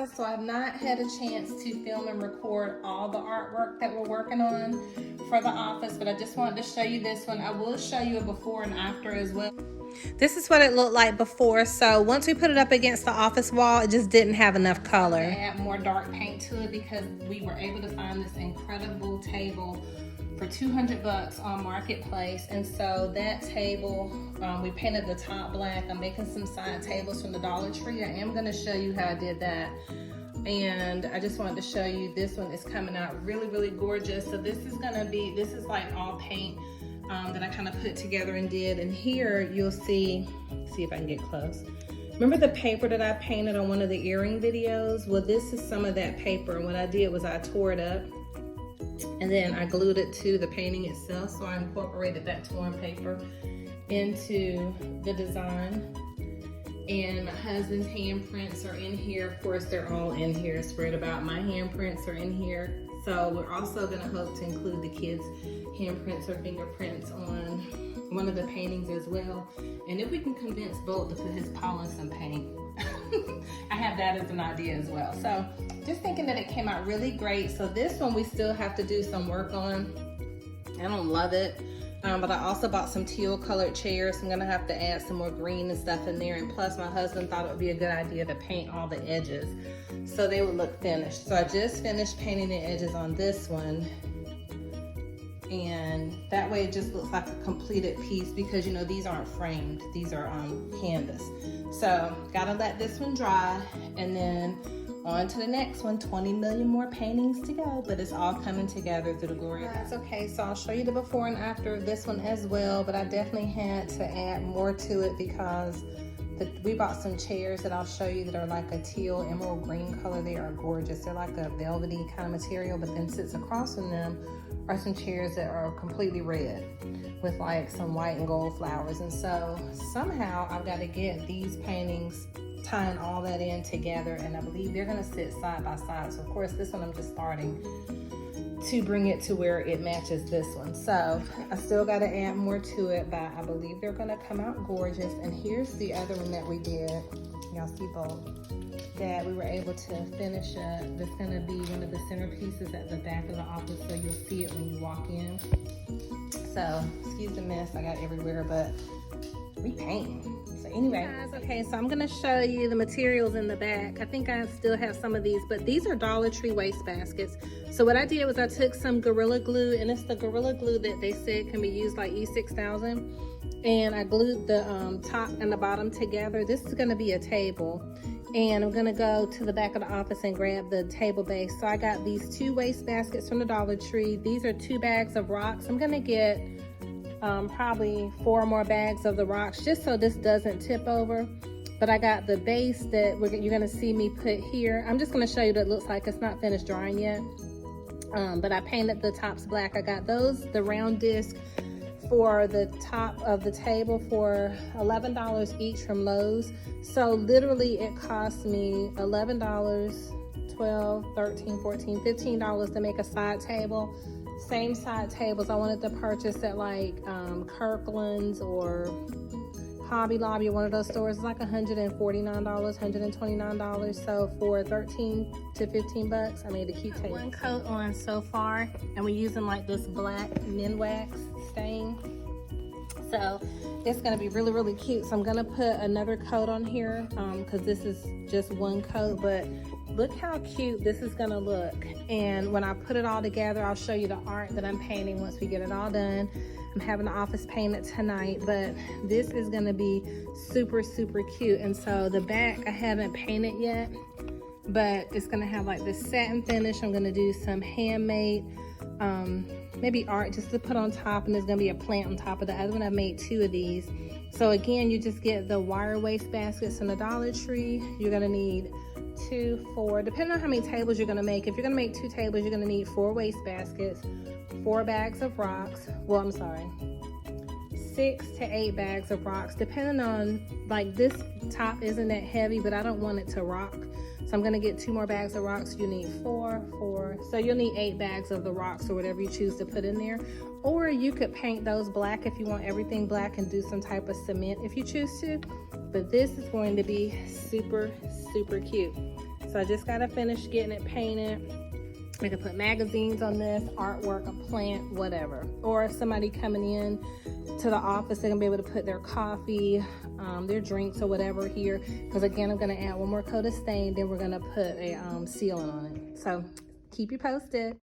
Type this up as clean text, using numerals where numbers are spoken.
guys, so I've not had a chance to film and record all the artwork that we're working on for the office, but I just wanted to show you this one. I will show you a before and after as well. This is what it looked like before. So once we put it up against the office wall, it just didn't have enough color. Add more dark paint to it because we were able to find this incredible table for 200 bucks on Marketplace. And so that table, we painted the top black. I'm making some side tables from the Dollar Tree. I am gonna show you how I did that. And I just wanted to show you, this one is coming out really, really gorgeous. So this is like all paint that I kind of put together and did. And here you'll see if I can get close. Remember the paper that I painted on one of the earring videos? Well, this is some of that paper. And what I did was I tore it up and then I glued it to the painting itself. So I incorporated that torn paper into the design. And my husband's handprints are in here. Of course, they're all in here spread about. My handprints are in here. So we're also gonna hope to include the kids' handprints or fingerprints on one of the paintings as well. And if we can convince Bolt to put his paw on some paint, I have that as an idea as well. So just thinking that it came out really great. So this one we still have to do some work on. I don't love it. But I also bought some teal colored chairs. I'm gonna have to add some more green and stuff in there. And plus my husband thought it would be a good idea to paint all the edges so they would look finished. So I just finished painting the edges on this one. And that way it just looks like a completed piece because you know, these aren't framed, these are canvas. So gotta let this one dry and then on to the next one. 20 million more paintings to go, but it's all coming together through the glory of God. Okay, so I'll show you the before and after of this one as well, but I definitely had to add more to it because we bought some chairs that I'll show you that are like a teal emerald green color. They are gorgeous. They're like a velvety kind of material, but then sits across from them are some chairs that are completely red with like some white and gold flowers. And so somehow I've got to get these paintings, tying all that in together, and I believe they're gonna sit side by side. So of course this one I'm just starting to bring it to where it matches this one. So I still got to add more to it, but I believe they're gonna come out gorgeous. And here's the other one that we did. Y'all see both that we were able to finish up. That's gonna be one of the centerpieces at the back of the office, so you'll see it when you walk in. So excuse the mess I got everywhere, but we paint. So anyway, guys, okay, so I'm gonna show you the materials in the back. I think I still have some of these, but these are Dollar Tree waste baskets. So what I did was I took some Gorilla Glue, and it's the Gorilla Glue that they said can be used like E6000. And I glued the top and the bottom together. This is gonna be a table. And I'm gonna go to the back of the office and grab the table base. So I got these 2 waste baskets from the Dollar Tree. These are 2 bags of rocks. I'm gonna get probably 4 more bags of the rocks just so this doesn't tip over. But I got the base that you're gonna see me put here. I'm just gonna show you what it looks like. It's not finished drying yet. But I painted the tops black. I got the round disc for the top of the table for $11 each from Lowe's. So literally it cost me $11, $12, $13, $14, $15 to make a side table. Same side tables I wanted to purchase at like Kirkland's or Hobby Lobby or one of those stores. It's like $149, $129. So for 13 to 15 bucks, I made a cute table. One coat on so far, and we're using like this black Minwax stain. So it's gonna be really, really cute. So I'm gonna put another coat on here because this is just one coat, but look how cute this is gonna look. And when I put it all together, I'll show you the art that I'm painting once we get it all done. I'm having the office painted tonight, but this is gonna be super, super cute. And so the back I haven't painted yet, but it's gonna have like this satin finish. I'm gonna do some handmade maybe art just to put on top, and there's gonna be a plant on top of the other one. I've made 2 of these. So again, you just get the wire waste baskets from the Dollar Tree. You're gonna need 2, 4, depending on how many tables you're gonna make. If you're gonna make 2 tables, you're gonna need 4 waste baskets, 4 bags of rocks. Well, I'm sorry, 6 to 8 bags of rocks, depending on, like, this top isn't that heavy, but I don't want it to rock. So I'm gonna get 2 more bags of rocks. You need 4, so you'll need 8 bags of the rocks or whatever you choose to put in there. Or you could paint those black if you want everything black and do some type of cement if you choose to. But this is going to be super, super cute. So So I just gotta finish getting it painted. I can put magazines on this, artwork, a plant, whatever. Or if somebody coming in to the office, they're gonna be able to put their coffee, their drinks or whatever here. Because again, I'm gonna add one more coat of stain, then we're gonna put a sealant on it. So keep you posted.